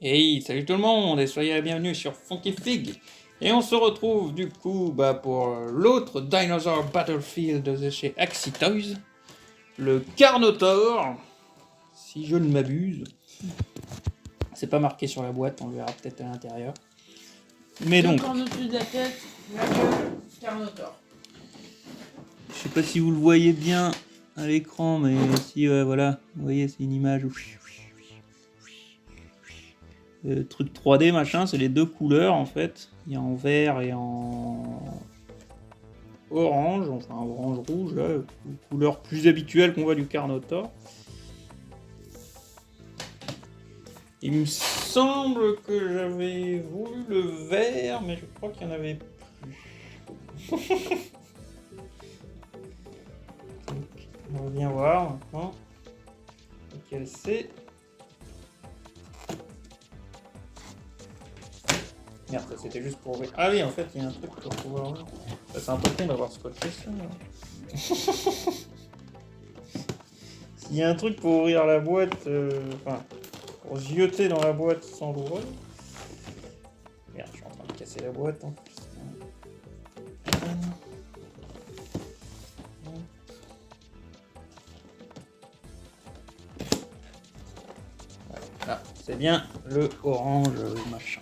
Hey, salut tout le monde et soyez la bienvenue sur Funky Fig. Et on se retrouve du coup pour l'autre Dinosaur Battlefield de chez Axie Toys, le Carnotaur, si je ne m'abuse. C'est pas marqué sur la boîte, on le verra peut-être à l'intérieur. Mais donc, Encore au-dessus de la tête, la gueule, Carnotaur. je sais pas si vous le voyez bien à l'écran, mais si voilà, vous voyez, c'est une image. Truc 3D machin, c'est les deux couleurs en fait. Il y a en vert et en orange, enfin orange rouge, là, couleur plus habituelle qu'on voit du Carnotaur. Il me semble que j'avais voulu le vert, mais je crois qu'il n'y en avait plus. Donc, on va bien voir maintenant lequel c'est. Merde, ça c'était juste pour ouvrir. Ah oui, en fait, il y a un truc pour pouvoir ouvrir. Ça, c'est un peu con d'avoir scotché ça. S'il y a un truc pour ouvrir la boîte, enfin, pour zioter dans la boîte sans l'ouvrir. Merde, je suis en train de casser la boîte en plus. Ah, c'est bien le orange machin.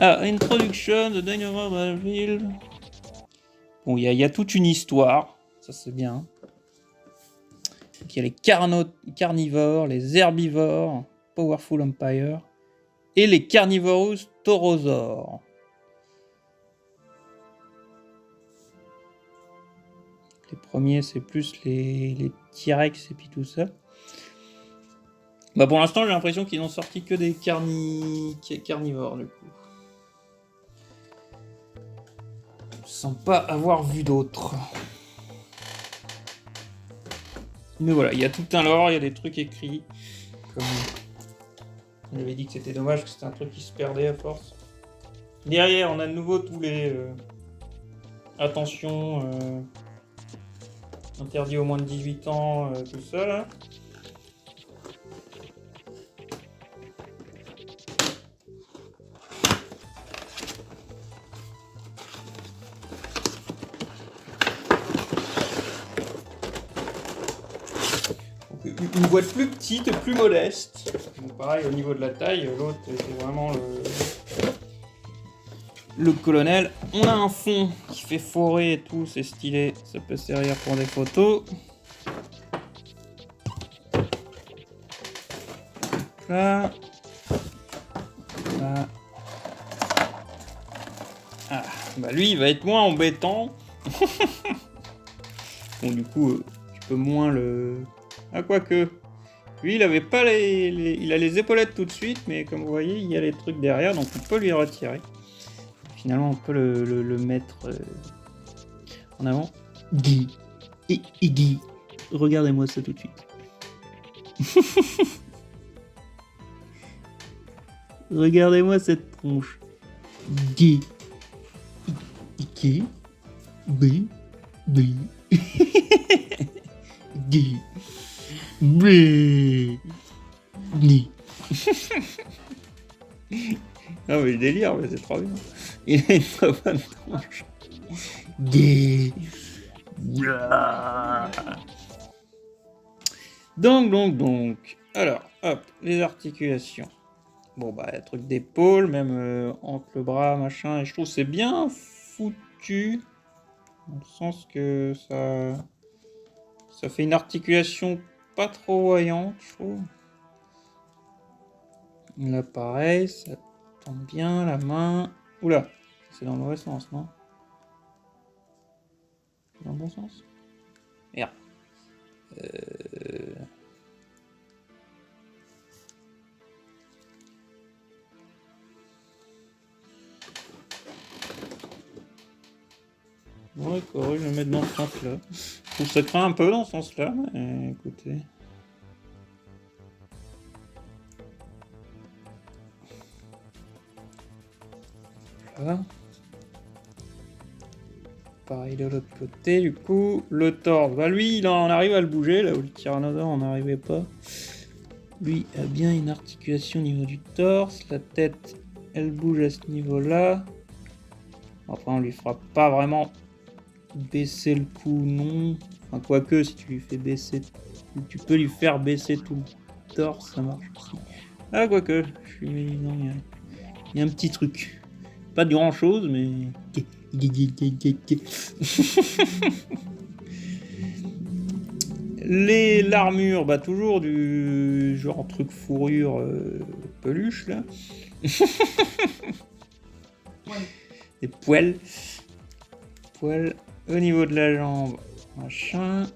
Ah, Introduction de Dinosaur Battlefield. Bon, il y a toute une histoire, ça c'est bien. Donc, il y a les carnivores, les herbivores, Powerful Empire, et les Carnivorous Taurosaures. Les premiers, c'est plus les T-Rex et puis tout ça. Bah pour l'instant, j'ai l'impression qu'ils n'ont sorti que des carnivores, du coup. Je sens pas avoir vu d'autres. Mais voilà, il y a tout un lore, il y a des trucs écrits. Comme on avait dit que c'était dommage, que c'était un truc qui se perdait à force. Derrière, on a de nouveau tous les... attention, interdit aux moins de 18 ans, tout ça là. Une boîte plus petite, plus modeste. Donc pareil, au niveau de la taille, l'autre c'est vraiment le colonel. On a un fond qui fait forer et tout, c'est stylé, ça peut servir pour des photos. Là. Là. Ah, bah lui il va être moins embêtant. Bon du coup, tu peux moins le... Ah quoique, lui il avait pas il a les épaulettes tout de suite, mais comme vous voyez, il y a les trucs derrière, donc on peut lui retirer. Finalement, on peut le mettre en avant. Guy. Et Iggy. Regardez-moi ça tout de suite. Regardez-moi cette tronche. Guy. Iggy. B. B. Guy. B. Ni. Ah mais le délire, mais c'est trop bien. Il a une très bonne tronche. Gay. Donc. Alors, hop, les articulations. Bon bah, truc d'épaule, même entre le bras, machin, et je trouve que c'est bien foutu. Dans le sens que ça fait une articulation pas trop voyante, je trouve. Là pareil, ça tombe bien, la main. Oula, c'est dans le mauvais sens, non? C'est dans le bon sens? Merde. Bon, d'accord, je vais le mettre dans ce sens-là. Je trouve que ça craint un peu dans ce sens-là, mais écoutez. Voilà. Pareil de l'autre côté, du coup, le torse. Bah lui, il en arrive à le bouger, là où le Tyrannosaure on n'arrivait pas. Lui a bien une articulation au niveau du torse. La tête, elle bouge à ce niveau-là. Enfin, on lui fera pas vraiment baisser le cou, non. Enfin, quoique, si tu lui fais baisser... Tu peux lui faire baisser tout le torse, ça marche aussi. Ah, quoique, je suis... Non, il y a un petit truc. Pas de grand-chose, mais... L'armure, bah toujours du genre truc fourrure peluche là. Ouais. Des poils. Poils au niveau de la jambe. Machin.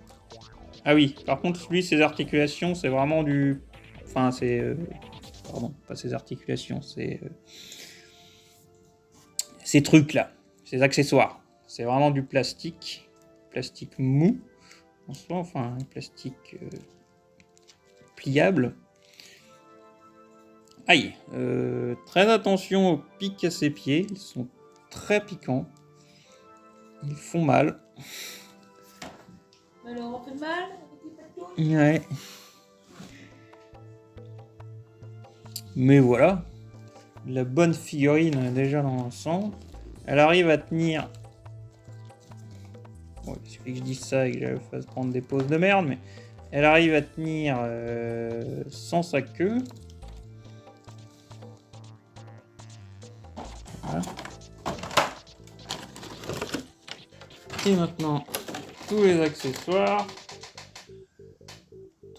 Ah oui, par contre, lui, ses articulations, c'est vraiment du... Enfin, c'est... Pardon, pas ses articulations, c'est... Ces trucs-là, ces accessoires. C'est vraiment du plastique. Plastique mou. En soi, enfin, un plastique pliable. Aïe, très attention aux pics à ses pieds, ils sont très piquants. Ils font mal. Alors, on fait mal avec les patouilles? Ouais. Mais voilà, la bonne figurine est déjà dans l'ensemble. Elle arrive à tenir... Bon, il suffit que je dise ça et que je la fasse prendre des pauses de merde, mais elle arrive à tenir sans sa queue. Voilà. Et maintenant, tous les accessoires.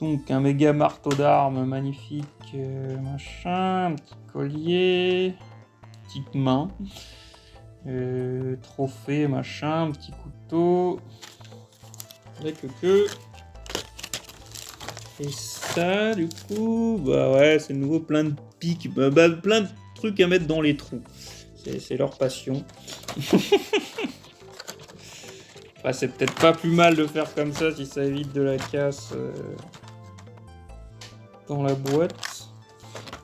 Donc un méga marteau d'armes magnifique, machin, un petit collier, petite main, trophée, machin, un petit couteau, avec queue. Et ça, du coup, bah ouais, c'est de nouveau plein de pics, plein de trucs à mettre dans les trous. C'est leur passion. Enfin, c'est peut-être pas plus mal de faire comme ça si ça évite de la casse dans la boîte.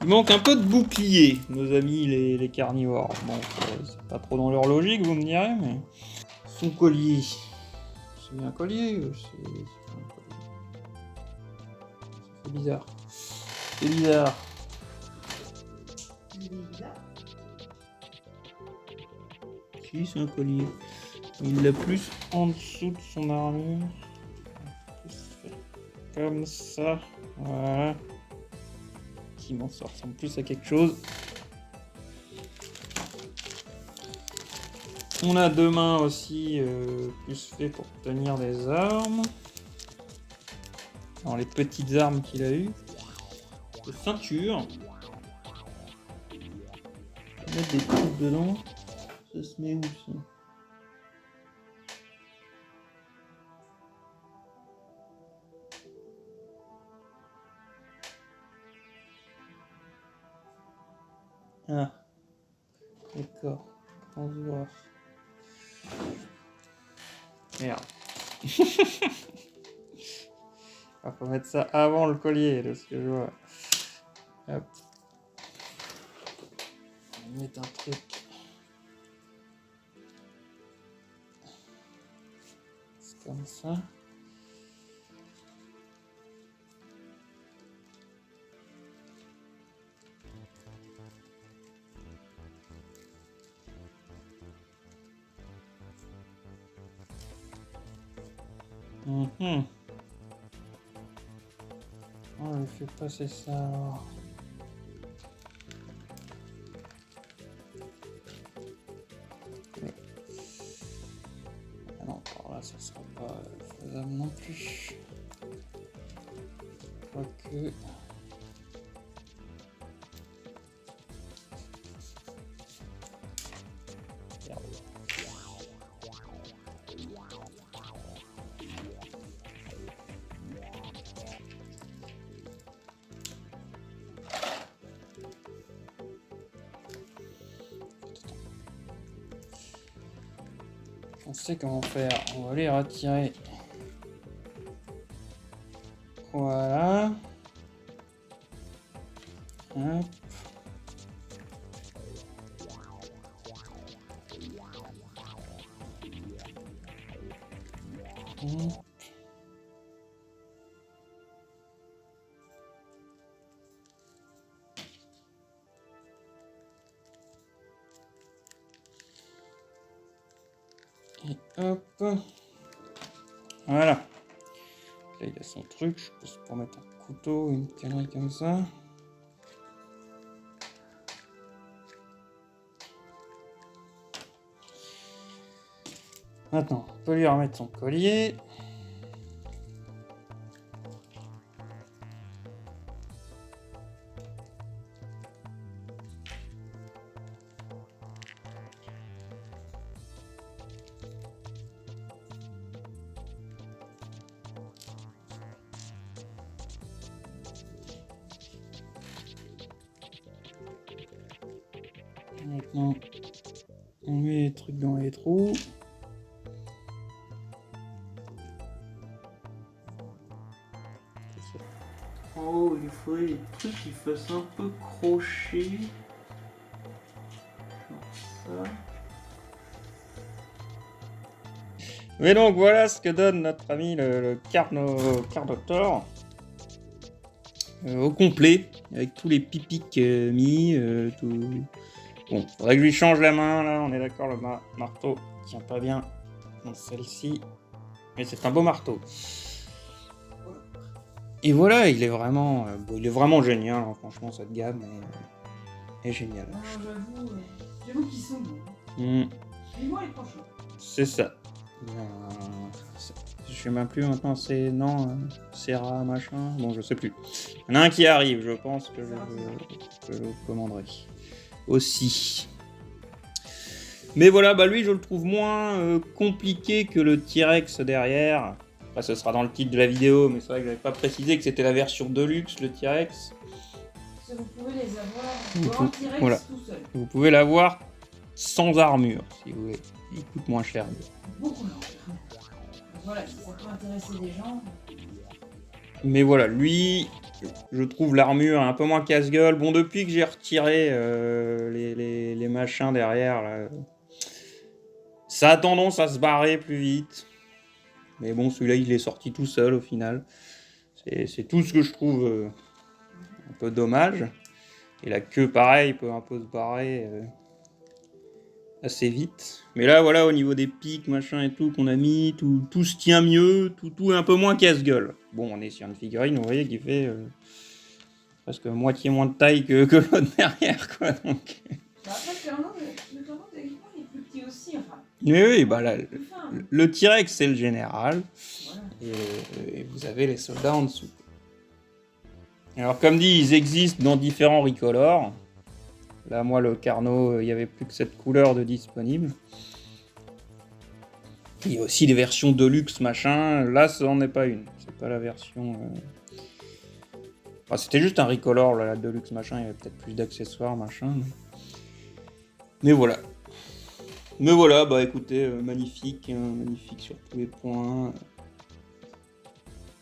Il manque un peu de bouclier, nos amis les carnivores. Bon, c'est pas trop dans leur logique, vous me direz, mais... Son collier... C'est bien un collier ou c'est pas un collier? C'est bizarre. C'est bizarre. Si, c'est un collier. Il l'a plus en dessous de son armure. Comme ça. Voilà. Bon, ça ressemble plus à quelque chose. On a deux mains aussi plus fait pour tenir des armes. Dans les petites armes qu'il a eues. De ceinture. Mettre des trucs dedans. Ça se met où ça? Ah, d'accord. On va voir. Merde. Ah, faut mettre ça avant le collier, de ce que je vois. Hop. On va mettre un truc. C'est comme ça. On lui fait passer ça alors. Ah non, par là ça sera pas faisable non plus. Quoique. On sait comment faire, on va les retirer. Voilà. Hop. Hop. Et hop. Voilà. Là, il a son truc. Je peux pour mettre un couteau, une connerie comme ça. Maintenant, on peut lui remettre son collier. Maintenant, on met les trucs dans les trous. Oh, il faudrait des trucs qui fassent un peu crochet. Comme ça. Mais donc voilà ce que donne notre ami le Carnotaur. Au complet, avec tous les pipiques mis, tout. Bon, faudrait que je lui change la main là, on est d'accord, le marteau tient pas bien dans celle-ci. Mais c'est un beau marteau. Et voilà, il est vraiment génial, hein, franchement, cette gamme est géniale. Non, j'avoue qu'ils sont bons. Vivement les prochains. C'est ça. Je sais même plus maintenant, c'est... Non, Serra, machin... Bon, je sais plus. Il y en a un qui arrive, je pense que je le commanderai. Aussi. Mais voilà, bah lui, je le trouve moins compliqué que le T-Rex derrière. Après, ce sera dans le titre de la vidéo, mais c'est vrai que j'avais pas précisé que c'était la version Deluxe, le T-Rex. Vous pouvez les avoir en T-Rex voilà. tout seul. Vous pouvez l'avoir sans armure, si vous voulez. Il coûte moins cher. Beaucoup moins cher. Voilà, si ça peut intéresser des gens. Mais voilà, lui, je trouve l'armure un peu moins casse-gueule. Bon, depuis que j'ai retiré les machins derrière, là, ça a tendance à se barrer plus vite. Mais bon, celui-là, il est sorti tout seul au final. C'est tout ce que je trouve un peu dommage. Et la queue, pareil, peut un peu se barrer assez vite. Mais là, voilà, au niveau des pics, machin et tout qu'on a mis, tout se tient mieux, tout est un peu moins casse-gueule. Bon, on est sur une figurine, vous voyez, qui fait presque moitié moins de taille que l'autre derrière, quoi. Donc... Bah après, clairement, le Carno, techniquement, il est plus petit aussi, enfin. Oui, bah là, le T-Rex, c'est le général. Voilà. Et vous avez les soldats en dessous. Alors, comme dit, ils existent dans différents recolors. Là, moi, le Carno, il n'y avait plus que cette couleur de disponible. Il y a aussi des versions Deluxe, machin. Là, ça n'en est pas une. C'est pas la version... Enfin, c'était juste un recolor, là, la Deluxe, machin. Il y avait peut-être plus d'accessoires, machin. Mais voilà. Mais voilà, bah écoutez, magnifique. Hein, magnifique sur tous les points.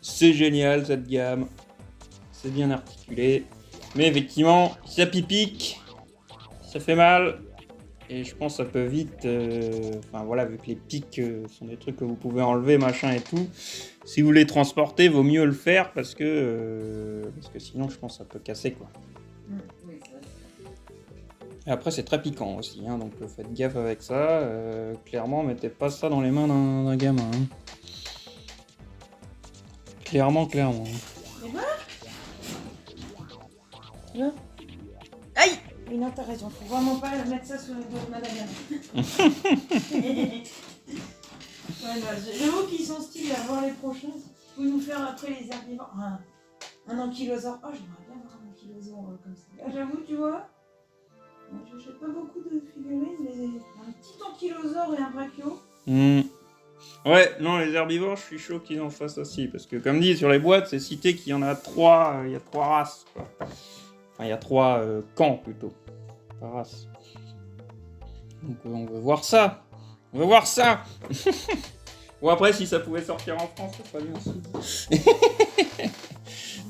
C'est génial, cette gamme. C'est bien articulé. Mais effectivement, ça pipique. Ça fait mal. Et je pense que ça peut vite... Enfin voilà, vu que les pics sont des trucs que vous pouvez enlever, machin et tout. Si vous les transportez, vaut mieux le faire parce que sinon, je pense que ça peut casser, quoi. Oui, Et après, c'est très piquant aussi, hein, donc faites gaffe avec ça. Clairement, mettez pas ça dans les mains d'un gamin. Hein. Clairement. Et voilà. Là. Aïe! Mais non, t'as raison, faut vraiment pas mettre ça sur le dos de madame. Voilà, j'avoue qu'ils sont stylés à voir les prochains. Vous pouvez nous faire après les herbivores. Un ankylosaure. Oh, j'aimerais bien avoir un ankylosaure comme ça. J'avoue, tu vois. Je n'achète pas beaucoup de figurines, mais un petit ankylosaure et un brachio. Ouais, non, les herbivores, je suis chaud qu'ils en fassent aussi. Parce que, comme dit, sur les boîtes, c'est cité qu'il y en a 3. Il y a 3 races, quoi. Enfin, il y a 3 camps, plutôt. Pas races. Donc, on veut voir ça. On veut voir ça. Bon, après, si ça pouvait sortir en France, ça serait bien aussi.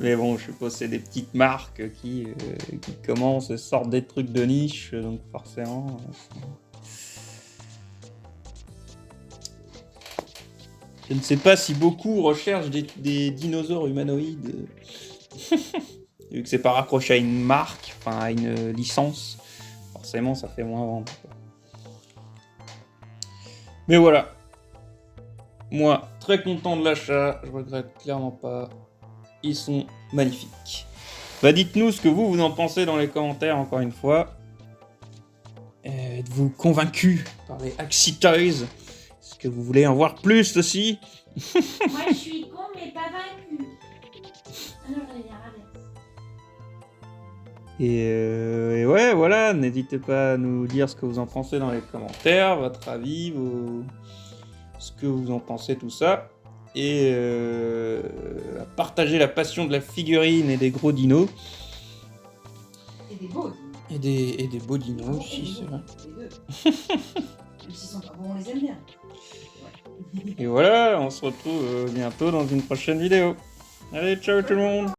Mais bon, je suppose que c'est des petites marques qui commencent et sortent des trucs de niche, donc forcément... Je ne sais pas si beaucoup recherchent des dinosaures humanoïdes. Vu que c'est pas raccroché à une marque, enfin à une licence, forcément ça fait moins vendre. Mais voilà, Moi, très content de l'achat, je regrette clairement pas. Ils sont magnifiques. Bah dites-nous ce que vous en pensez dans les commentaires encore une fois. Êtes-vous convaincu par les Axie Toys? Est-ce que vous voulez en voir plus aussi? Moi, je suis con, mais pas vaincu. Alors, j'allais dire Alex. Et ouais, voilà, n'hésitez pas à nous dire ce que vous en pensez dans les commentaires, votre avis, ce que vous en pensez, tout ça. Et à partager la passion de la figurine et des gros dinos. Et des beaux. Et des beaux dinos aussi, c'est vrai. Les deux. Même s'ils sont pas bons, on les aime bien. Ouais. Et voilà, on se retrouve bientôt dans une prochaine vidéo. Allez, ciao tout le monde!